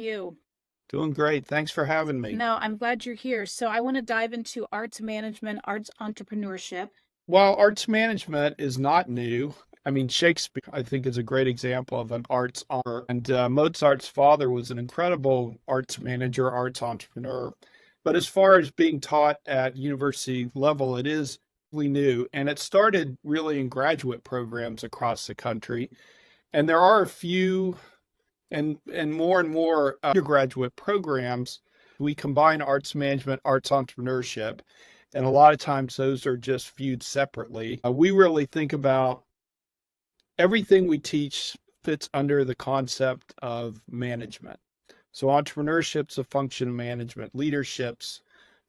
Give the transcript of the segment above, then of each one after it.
You. Doing great. Thanks for having me. No, I'm glad you're here. So I want to dive into arts management, arts entrepreneurship. While arts management is not new, I mean, Shakespeare, I think, is a great example of an arts honor. And Mozart's father was an incredible arts manager, arts entrepreneur. But as far as being taught at university level, it is really new. And it started really in graduate programs across the country. And there are a few and more undergraduate programs. We combine arts management, arts entrepreneurship, and a lot of times those are just viewed separately. We really think about everything we teach fits under the concept of management. So entrepreneurship's a function of management, leadership's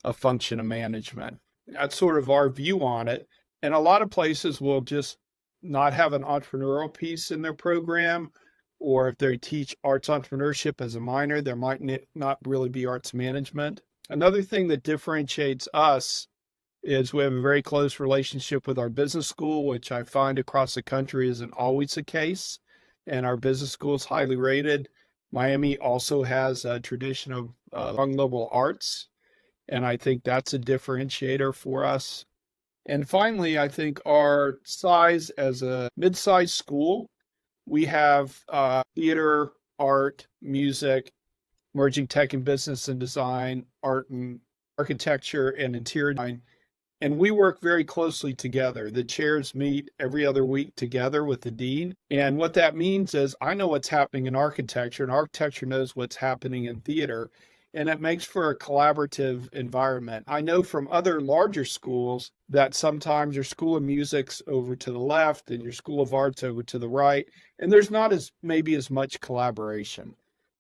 a function of management. That's sort of our view on it. And a lot of places will just not have an entrepreneurial piece in their program, or if they teach arts entrepreneurship as a minor, there might not really be arts management. Another thing that differentiates us is we have a very close relationship with our business school, which I find across the country isn't always the case. And our business school is highly rated. Miami also has a tradition of strong liberal arts, and I think that's a differentiator for us. And finally, I think our size as a mid-sized school, we have theater, art, music, emerging tech and business and design, art and architecture and interior design. And we work very closely together. The chairs meet every other week together with the dean. And what that means is I know what's happening in architecture, and architecture knows what's happening in theater. And it makes for a collaborative environment. I know from other larger schools that sometimes your school of music's over to the left and your school of art's over to the right, and there's not maybe as much collaboration.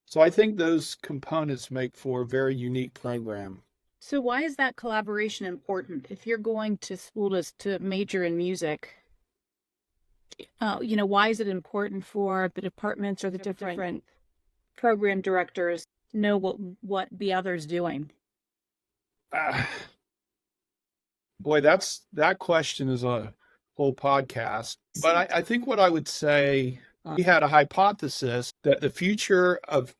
So I think those components make for a very unique program. So why is that collaboration important? If you're going to school to major in music, why is it important for the departments or the different program directors know what the other's doing? Boy, that question is a whole podcast. But I think what I would say, we had a hypothesis that the future of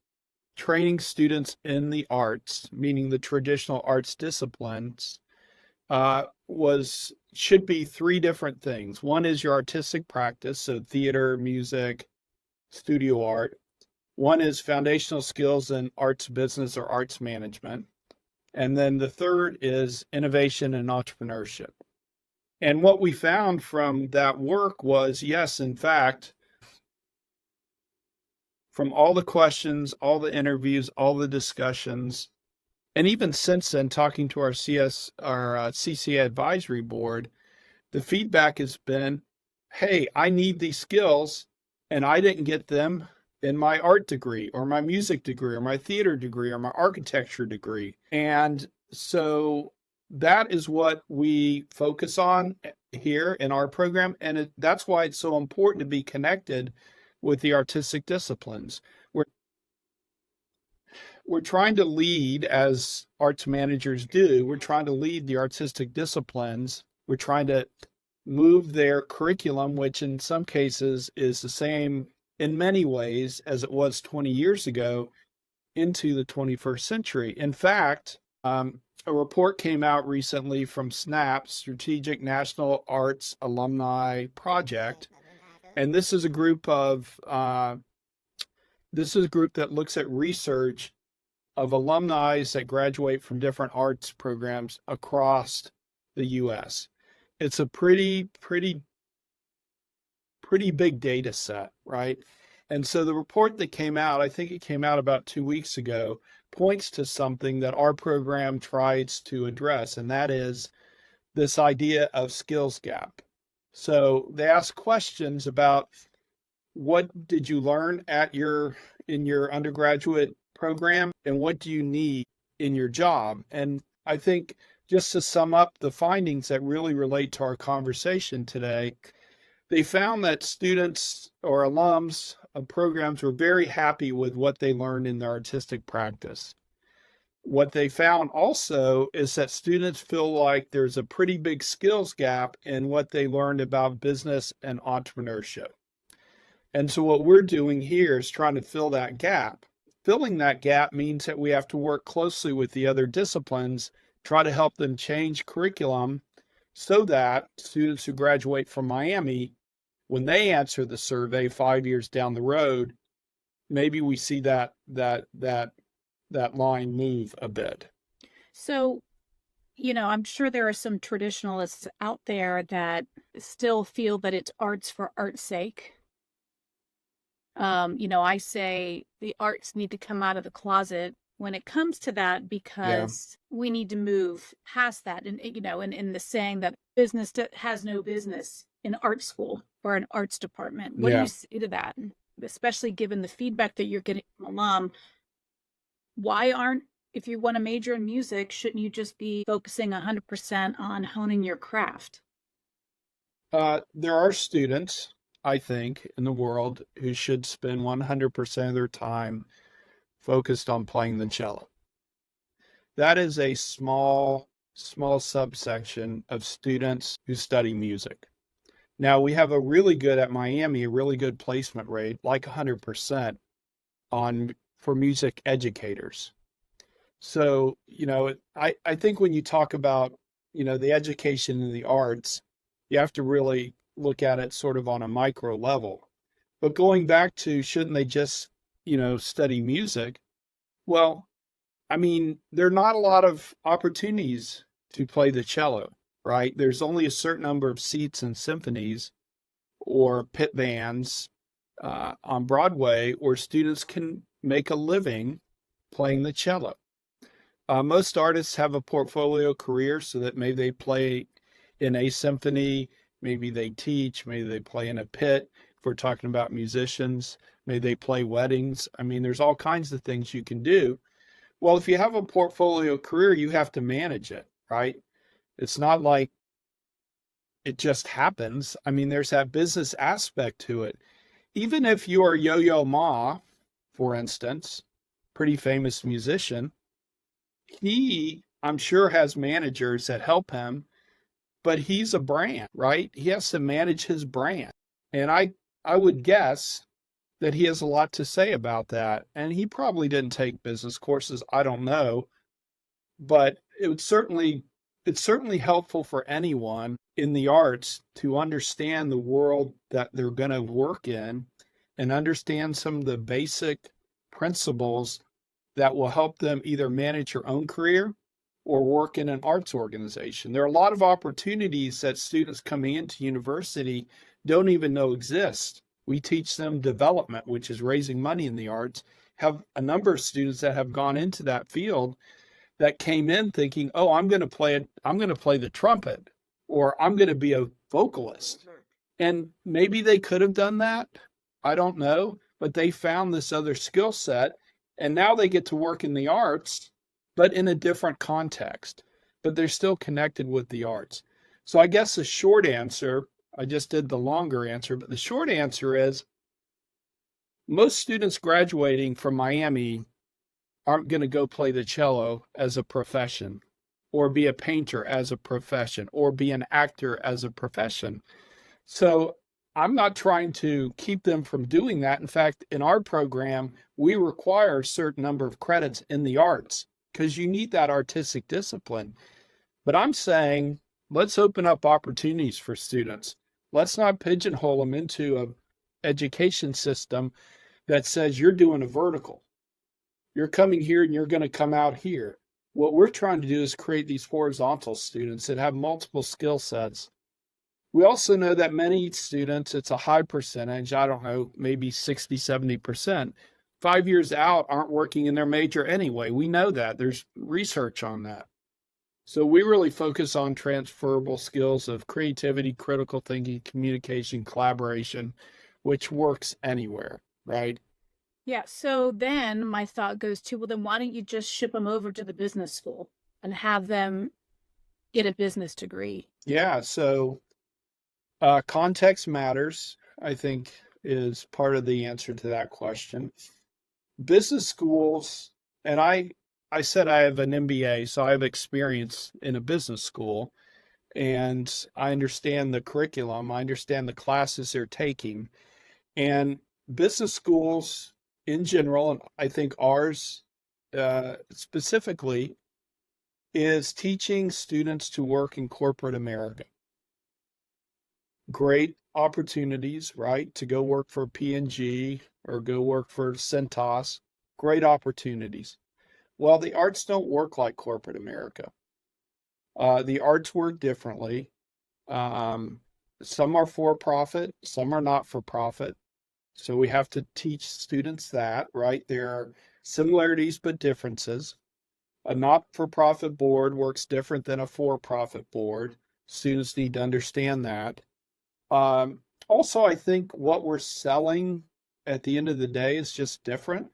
training students in the arts, meaning the traditional arts disciplines, should be three different things. One is your artistic practice, so theater, music, studio art. One is foundational skills in arts business or arts management. And then the third is innovation and entrepreneurship. And what we found from that work was, yes, in fact, from all the questions, all the interviews, all the discussions, and even since then, talking to our CCA advisory board, the feedback has been, hey, I need these skills and I didn't get them in my art degree or my music degree or my theater degree or my architecture degree. And so that is what we focus on here in our program. And that's why it's so important to be connected with the artistic disciplines. We're trying to lead, as arts managers do, we're trying to lead the artistic disciplines. We're trying to move their curriculum, which in some cases is the same in many ways as it was 20 years ago, into the 21st century. In fact, a report came out recently from SNAP, Strategic National Arts Alumni Project, and this is a group that looks at research of alumni that graduate from different arts programs across the U.S. It's a pretty big data set, right? And so the report that came out, I think it came out about 2 weeks ago, points to something that our program tries to address, and that is this idea of skills gap. So they ask questions about what did you learn in your undergraduate program and what do you need in your job? And I think just to sum up the findings that really relate to our conversation today, they found that students or alums of programs were very happy with what they learned in their artistic practice. What they found also is that students feel like there's a pretty big skills gap in what they learned about business and entrepreneurship. And so what we're doing here is trying to fill that gap. filling that gap means that we have to work closely with the other disciplines, try to help them change curriculum so that students who graduate from Miami, when they answer the survey 5 years down the road, maybe we see that line move a bit. So, I'm sure there are some traditionalists out there that still feel that it's arts for art's sake. I say the arts need to come out of the closet when it comes to that, Yeah. because we need to move past that. And, in the saying that business has no business in art school or an arts department. What do Yeah. you say to that? Especially given the feedback that you're getting from alum, if you want to major in music, shouldn't you just be focusing 100% on honing your craft? There are students, I think, in the world who should spend 100% of their time focused on playing the cello. That is a small subsection of students who study music. Now, we have at Miami, a really good placement rate, like 100% for music educators. So, I think when you talk about, the education in the arts, you have to really look at it sort of on a micro level. But going back to, shouldn't they just, study music? Well, I mean, there are not a lot of opportunities to play the cello, right? There's only a certain number of seats in symphonies or pit bands on Broadway where students can make a living playing the cello. Most artists have a portfolio career so that maybe they play in a symphony, maybe they teach, maybe they play in a pit. If we're talking about musicians, maybe they play weddings. I mean, there's all kinds of things you can do. Well, if you have a portfolio career, you have to manage it, right? It's not like it just happens. I mean, there's that business aspect to it. Even if you're Yo-Yo Ma, for instance, pretty famous musician, he, I'm sure, has managers that help him, but he's a brand, right? He has to manage his brand. And I would guess that he has a lot to say about that. And he probably didn't take business courses. I don't know. But it's certainly helpful for anyone in the arts to understand the world that they're going to work in and understand some of the basic principles that will help them either manage your own career or work in an arts organization. There are a lot of opportunities that students coming into university don't even know exist. We teach them development, which is raising money in the arts. Have a number of students that have gone into that field that came in thinking, "Oh, I'm going to play the trumpet, or I'm going to be a vocalist." And maybe they could have done that. I don't know, but they found this other skill set and now they get to work in the arts, but in a different context. But they're still connected with the arts. So I guess the short answer, I just did the longer answer, but the short answer is most students graduating from Miami aren't going to go play the cello as a profession, or be a painter as a profession, or be an actor as a profession. So I'm not trying to keep them from doing that. In fact, in our program, we require a certain number of credits in the arts because you need that artistic discipline. But I'm saying, let's open up opportunities for students. Let's not pigeonhole them into an education system that says you're doing a vertical. You're coming here and you're going to come out here. What we're trying to do is create these horizontal students that have multiple skill sets. We also know that many students, it's a high percentage, I don't know, maybe 60, 70%, 5 years out aren't working in their major anyway. We know that. There's research on that. So we really focus on transferable skills of creativity, critical thinking, communication, collaboration, which works anywhere, right? Yeah. So then my thought goes to, well, then why don't you just ship them over to the business school and have them get a business degree? Yeah. So context matters, I think, is part of the answer to that question. Business schools, and I said I have an MBA, so I have experience in a business school, and I understand the curriculum, I understand the classes they're taking. And business schools in general, and I think ours specifically, is teaching students to work in corporate America. Great opportunities, right? To go work for P&G or go work for Centos. Great opportunities. Well, the arts don't work like corporate America. The arts work differently. Um, some are for profit, some are not for profit. So we have to teach students that, right? There are similarities but differences. A not for profit board works different than a for profit board. Students need to understand that. Also, I think what we're selling at the end of the day is just different.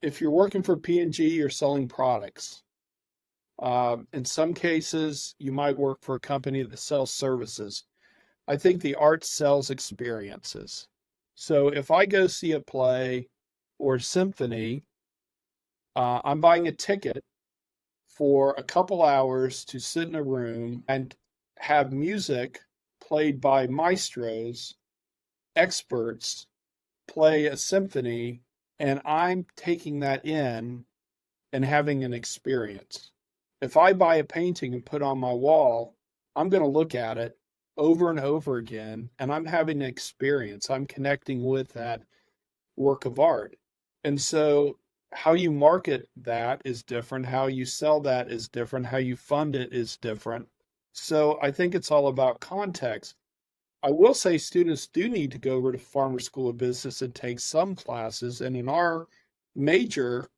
If you're working for P&G, you're selling products. In some cases, you might work for a company that sells services. I think the art sells experiences. So if I go see a play or symphony, I'm buying a ticket for a couple hours to sit in a room and have music played by maestros, experts, play a symphony, and I'm taking that in and having an experience. If I buy a painting and put on my wall, I'm going to look at it over and over again, and I'm having an experience. I'm connecting with that work of art. And so, how you market that is different. How you sell that is different. How you fund it is different. So, I think it's all about context. I will say students do need to go over to Farmer School of Business and take some classes. And in our major,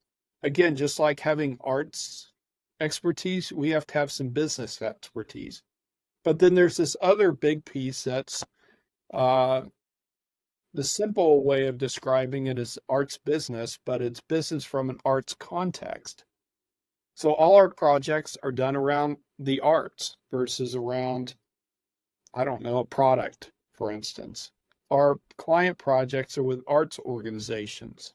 again, just like having arts expertise, we have to have some business expertise. But then there's this other big piece that's uh, the simple way of describing it is arts business, but it's business from an arts context. So all our projects are done around the arts versus around, I don't know, a product, for instance. Our client projects are with arts organizations.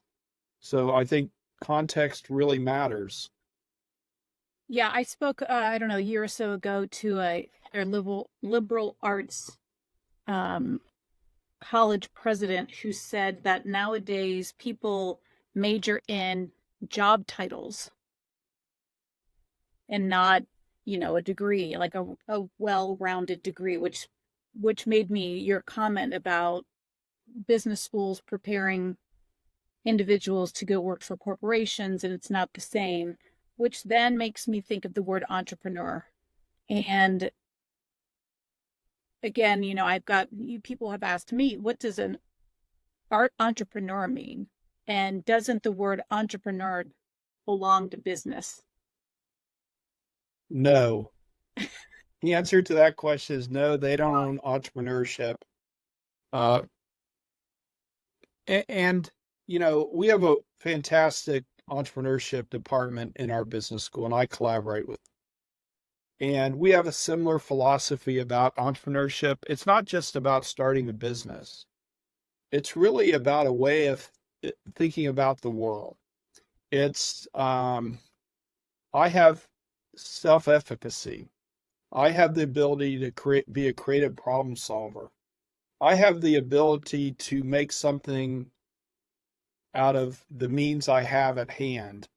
So I think context really matters. Yeah, I spoke, I don't know, a year or so ago to a liberal arts um, college president who said that nowadays people major in job titles and not, a degree, like a well-rounded degree, which made me your comment about business schools preparing individuals to go work for corporations and it's not the same, which then makes me think of the word entrepreneur. And again, people have asked me, what does an art entrepreneur mean? And doesn't the word entrepreneur belong to business? No. The answer to that question is no, they don't own entrepreneurship. Uh, and, we have a fantastic entrepreneurship department in our business school, and I collaborate with. And we have a similar philosophy about entrepreneurship. It's not just about starting a business, it's really about a way of thinking about the world. It's, I have self efficacy. I have the ability to be a creative problem solver. I have the ability to make something out of the means I have at hand.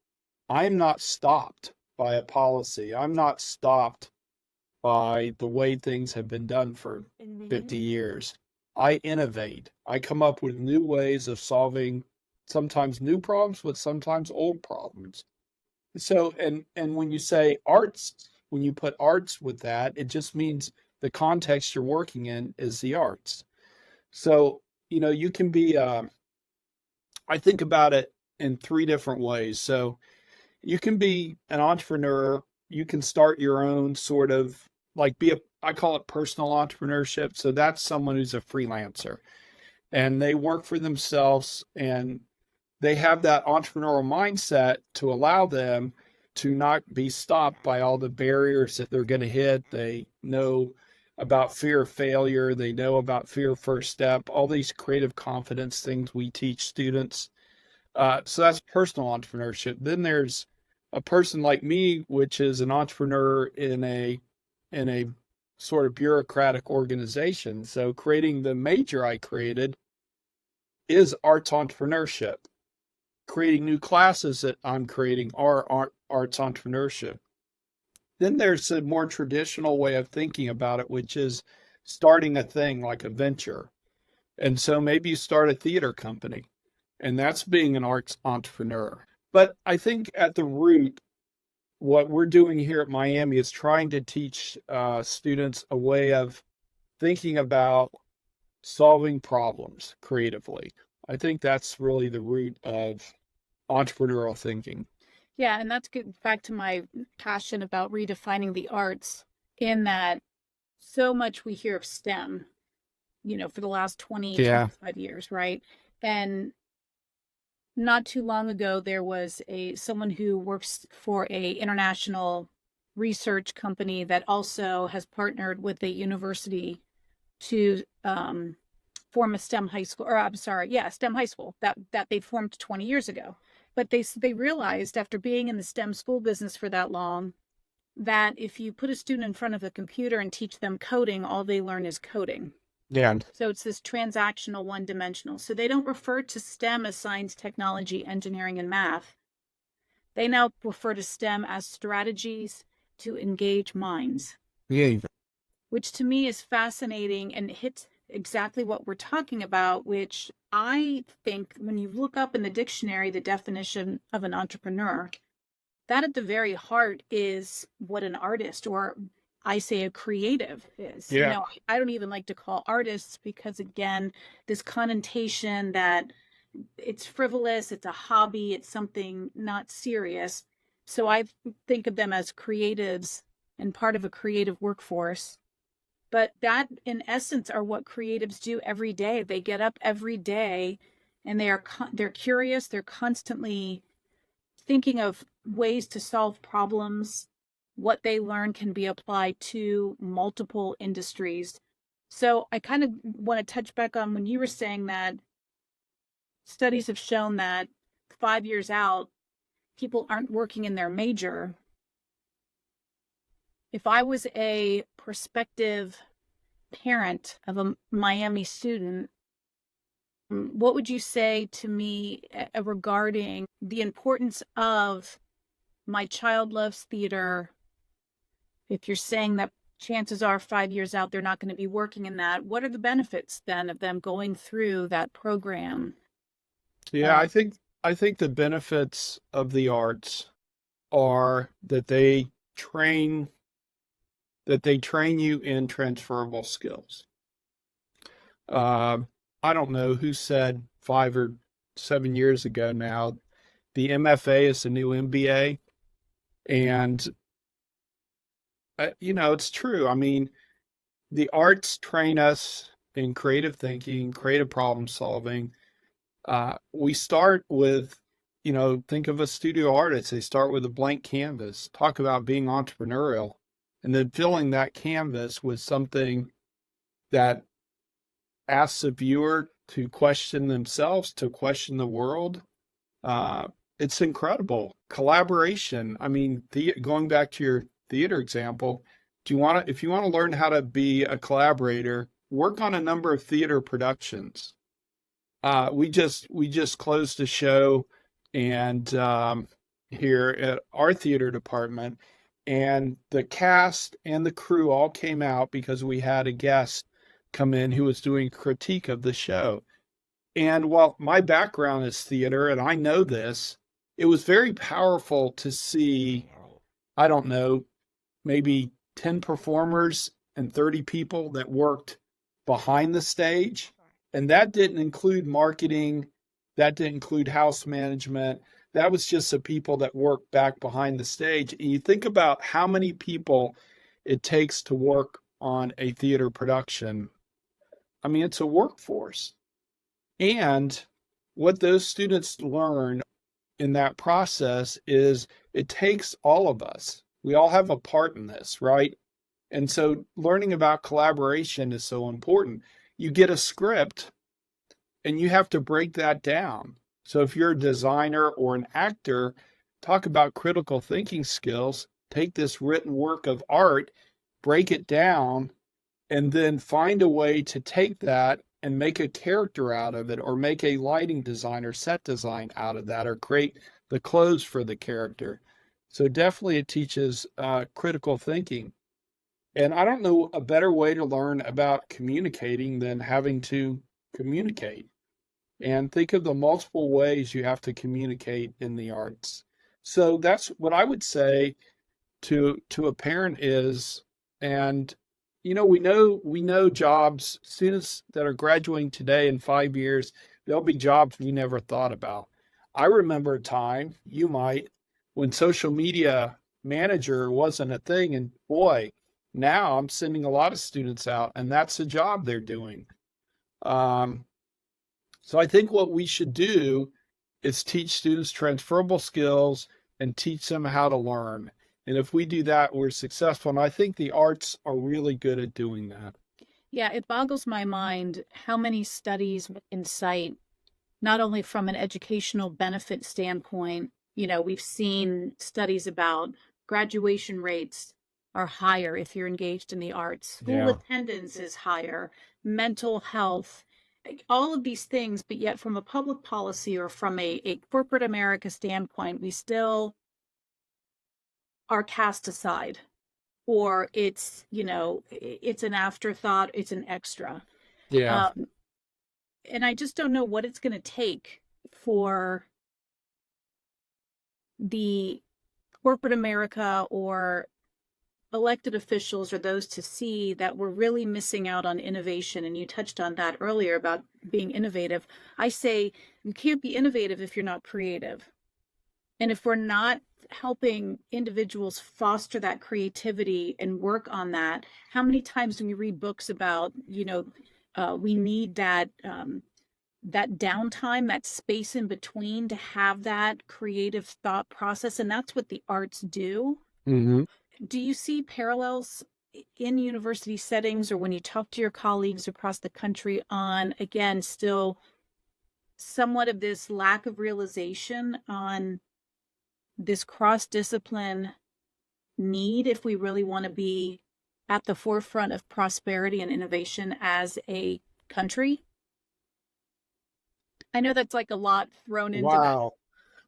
I'm not stopped by a policy. I'm not stopped by the way things have been done for 50 years. I innovate. I come up with new ways of solving sometimes new problems, but sometimes old problems. So, and when you say arts, when you put arts with that, it just means the context you're working in is the arts. So, you can be, I think about it in three different ways. So, you can be an entrepreneur. You can start your own sort of like I call it personal entrepreneurship. So, that's someone who's a freelancer and they work for themselves and they have that entrepreneurial mindset to allow them to not be stopped by all the barriers that they're going to hit. They know about fear of failure. They know about fear of first step, all these creative confidence things we teach students. So that's personal entrepreneurship. Then there's a person like me, which is an entrepreneur in a sort of bureaucratic organization. So creating the major I created is arts entrepreneurship. Creating new classes that I'm creating are arts entrepreneurship. Then there's a more traditional way of thinking about it, which is starting a thing like a venture. And so maybe you start a theater company, and that's being an arts entrepreneur. But I think at the root, what we're doing here at Miami is trying to teach students a way of thinking about solving problems creatively. I think that's really the root of entrepreneurial thinking. Yeah, and that's good back to my passion about redefining the arts, in that so much we hear of STEM, for the last 20, Yeah. 25 years, right? And not too long ago, there was someone who works for a international research company that also has partnered with a university to form a STEM high school, or I'm sorry, yeah, STEM high school that they formed 20 years ago. But they realized, after being in the STEM school business for that long, that if you put a student in front of a computer and teach them coding, all they learn is coding. Yeah. So it's this transactional, one dimensional. So they don't refer to STEM as science, technology, engineering, and math. They now refer to STEM as strategies to engage minds, Yeah. which to me is fascinating and hits exactly what we're talking about, which I think when you look up in the dictionary the definition of an entrepreneur, that at the very heart is what an artist, or I say a creative, is. Yeah. I don't even like to call artists, because again, this connotation that it's frivolous, it's a hobby, it's something not serious. So I think of them as creatives and part of a creative workforce. But that, in essence, are what creatives do every day. They get up every day and they're curious. They're constantly thinking of ways to solve problems. What they learn can be applied to multiple industries. So I kind of want to touch back on when you were saying that studies have shown that 5 years out, people aren't working in their major. If I was a prospective parent of a Miami student, what would you say to me regarding the importance of my child loves theater? If you're saying that chances are 5 years out, they're not going to be working in that, what are the benefits then of them going through that program? Yeah, I think the benefits of the arts are train that they train you in transferable skills. Uh, I don't know who said 5 or 7 years ago now, the MFA is the new MBA, and it's true. I mean, the arts train us in creative thinking, creative problem solving. We start with, think of a studio artist. They start with a blank canvas, talk about being entrepreneurial, and then filling that canvas with something that asks the viewer to question themselves, to question the world. Uh, it's incredible. Collaboration. I mean, going back to your theater example, if you want to learn how to be a collaborator, work on a number of theater productions. We just closed a show, and here at our theater department, and the cast and the crew all came out because we had a guest come in who was doing critique of the show. And while my background is theater and I know this, it was very powerful to see, I don't know, maybe 10 performers and 30 people that worked behind the stage. And that didn't include marketing, that didn't include house management. That was just the people that worked back behind the stage. And you think about how many people it takes to work on a theater production. I mean, it's a workforce. And what those students learn in that process is it takes all of us. We all have a part in this, right? And so learning about collaboration is so important. You get a script and you have to break that down. So if you're a designer or an actor, talk about critical thinking skills, take this written work of art, break it down, and then find a way to take that and make a character out of it, or make a lighting design or set design out of that, or create the clothes for the character. So definitely it teaches critical thinking. And I don't know a better way to learn about communicating than having to communicate. And think of the multiple ways you have to communicate in the arts. So that's what I would say to a parent is, and we know jobs, students that are graduating today in 5 years, there'll be jobs we never thought about. I remember a time, you might, when social media manager wasn't a thing, and boy, now I'm sending a lot of students out, and that's the job they're doing. Um, so I think what we should do is teach students transferable skills and teach them how to learn. And if we do that, we're successful. And I think the arts are really good at doing that. Yeah, it boggles my mind how many studies incite, not only from an educational benefit standpoint, we've seen studies about graduation rates are higher if you're engaged in the arts, school Yeah. attendance is higher, mental health, like, all of these things, but yet from a public policy or from a corporate America standpoint, we still are cast aside, or it's an afterthought, it's an extra. Yeah. Um, and I just don't know what it's going to take for the corporate America or elected officials or those to see that we're really missing out on innovation. And you touched on that earlier about being innovative. I say you can't be innovative if you're not creative. And if we're not helping individuals foster that creativity and work on that, how many times when you read books about, we need that downtime, that space in between to have that creative thought process. And that's what the arts do. Hmm. Do you see parallels in university settings or when you talk to your colleagues across the country on, again, still somewhat of this lack of realization on this cross-discipline need if we really want to be at the forefront of prosperity and innovation as a country? I know that's like a lot thrown into that. Wow.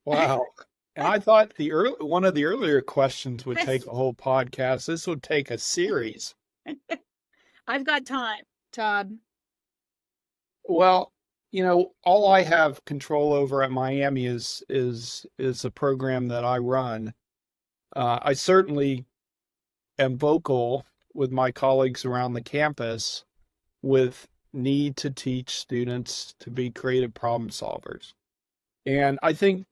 Wow. And I thought one of the earlier questions would take a whole podcast. This would take a series. I've got time, Todd. Well, all I have control over at Miami is a program that I run. I certainly am vocal with my colleagues around the campus with need to teach students to be creative problem solvers. And I think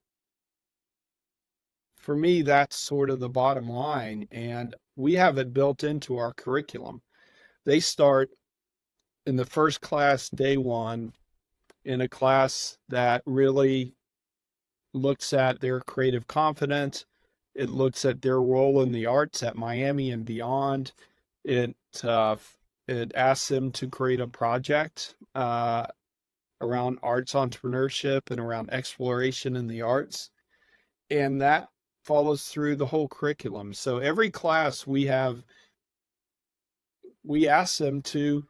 for me, that's sort of the bottom line. And we have it built into our curriculum. They start in the first class, day one, in a class that really looks at their creative confidence. It looks at their role in the arts at Miami and beyond. It uh, it asks them to create a project around arts entrepreneurship and around exploration in the arts, and that follows through the whole curriculum. So every class we ask them to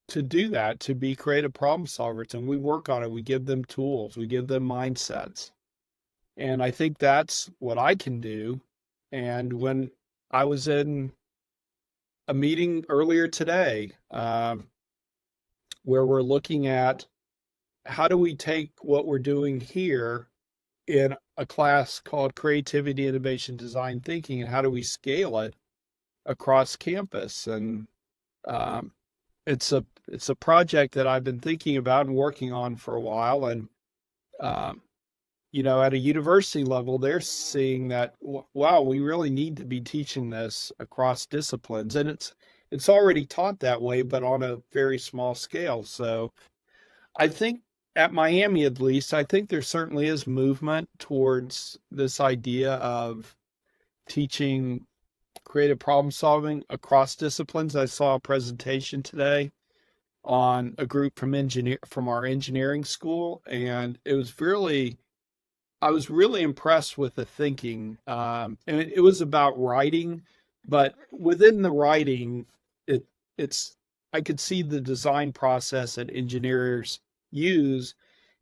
do that, to be creative problem solvers, and we work on it. We give them tools, we give them mindsets. And I think that's what I can do. And when I was in a meeting earlier today, where we're looking at how do we take what we're doing here in a class called Creativity, Innovation, Design Thinking, and how do we scale it across campus? And um, it's a project that I've been thinking about and working on for a while. And um, at a university level, they're seeing that, wow, we really need to be teaching this across disciplines. And it's already taught that way, but on a very small scale. So I think at Miami, at least, I think there certainly is movement towards this idea of teaching creative problem solving across disciplines. I saw a presentation today on a group from our engineering school, and I was really impressed with the thinking. And it was about writing, but within the writing, it's I could see the design process that engineers use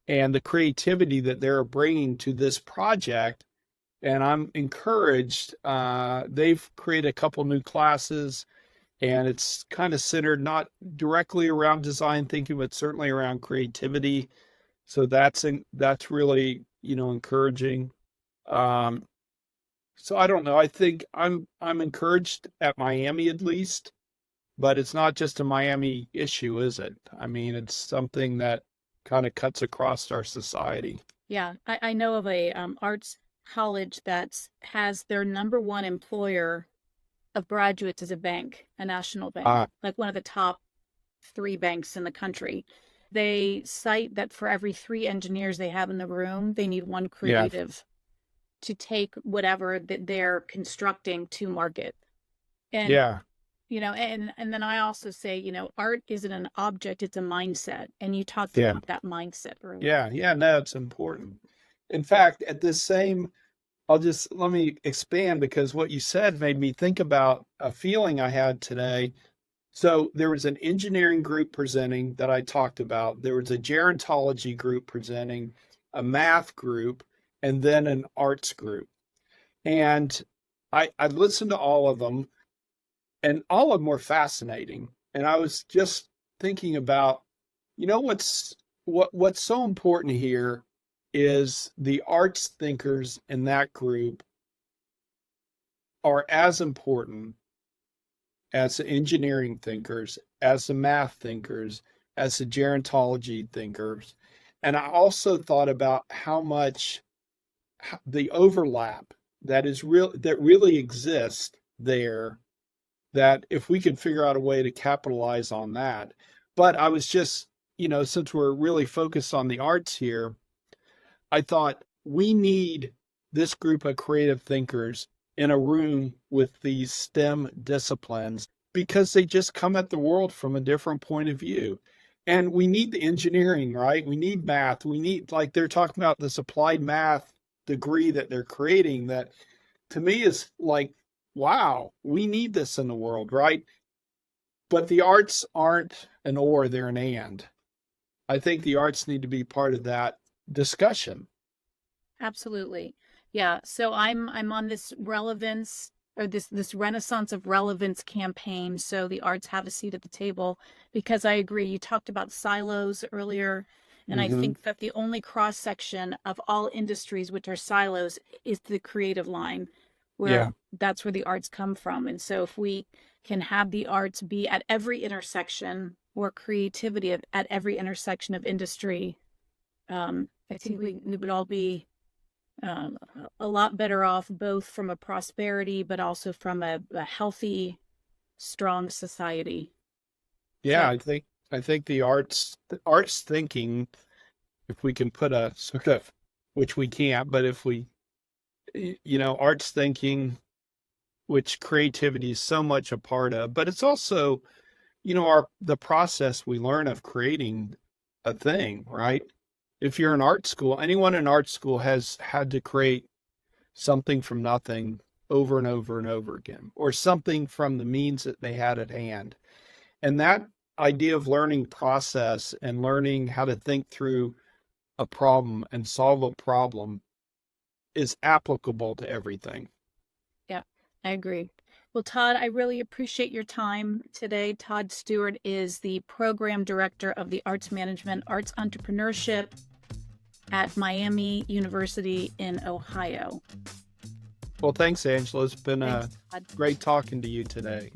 and the creativity that they're bringing to this project. And I'm encouraged. They've created a couple new classes, and it's kind of centered not directly around design thinking, but certainly around creativity. So that's really, encouraging. Um, so I don't know. I think I'm encouraged at Miami at least, but it's not just a Miami issue, is it? I mean, it's something that kind of cuts across our society. Yeah, I know of a arts college that has their number one employer of graduates is a bank, a national bank, Ah, like one of the top three banks in the country. They cite that for every three engineers they have in the room, they need one yeah, creative to take whatever that they're constructing to market. And yeah, and then I also say, art isn't an object, it's a mindset. And you talked yeah, about that mindset earlier. yeah. No, it's important. In fact, at this same, let me expand because what you said made me think about a feeling I had today. So there was an engineering group presenting that I talked about. There was a gerontology group presenting, a math group, and then an arts group. And I listened to all of them, and all of them were fascinating. And I was just thinking about, what's so important here is the arts thinkers in that group are as important as the engineering thinkers, as the math thinkers, as the gerontology thinkers. And I also thought about how much the overlap that really exists there, that if we could figure out a way to capitalize on that. But I was just, since we're really focused on the arts here, I thought we need this group of creative thinkers in a room with these STEM disciplines because they just come at the world from a different point of view. And we need the engineering, right? We need math. We need, like they're talking about this applied math degree that they're creating, that to me is like, wow, we need this in the world, right? But the arts aren't an or, they're an and. I think the arts need to be part of that discussion. Absolutely. Yeah. So I'm on this relevance or this Renaissance of Relevance campaign. So the arts have a seat at the table because I agree. You talked about silos earlier, and I Hmm. think that the only cross section of all industries which are silos is the creative line, where Yeah. that's where the arts come from. And so if we can have the arts be at every intersection or creativity at every intersection of industry, I think we would all be um, a lot better off, both from a prosperity, but also from a healthy, strong society. Yeah, So, I think the arts thinking, if we can put a sort of, which we can't, but if we, arts thinking, which creativity is so much a part of, but it's also, the process we learn of creating a thing, right? If you're in art school, anyone in art school has had to create something from nothing over and over and over again, or something from the means that they had at hand. And that idea of learning process and learning how to think through a problem and solve a problem is applicable to everything. yeah, I agree. Well, Todd, I really appreciate your time today. Todd Stuart is the program director of the Arts Management, Arts Entrepreneurship at Miami University in Ohio. Well, thanks, Angela. It's been Thanks, Todd. great talking to you today.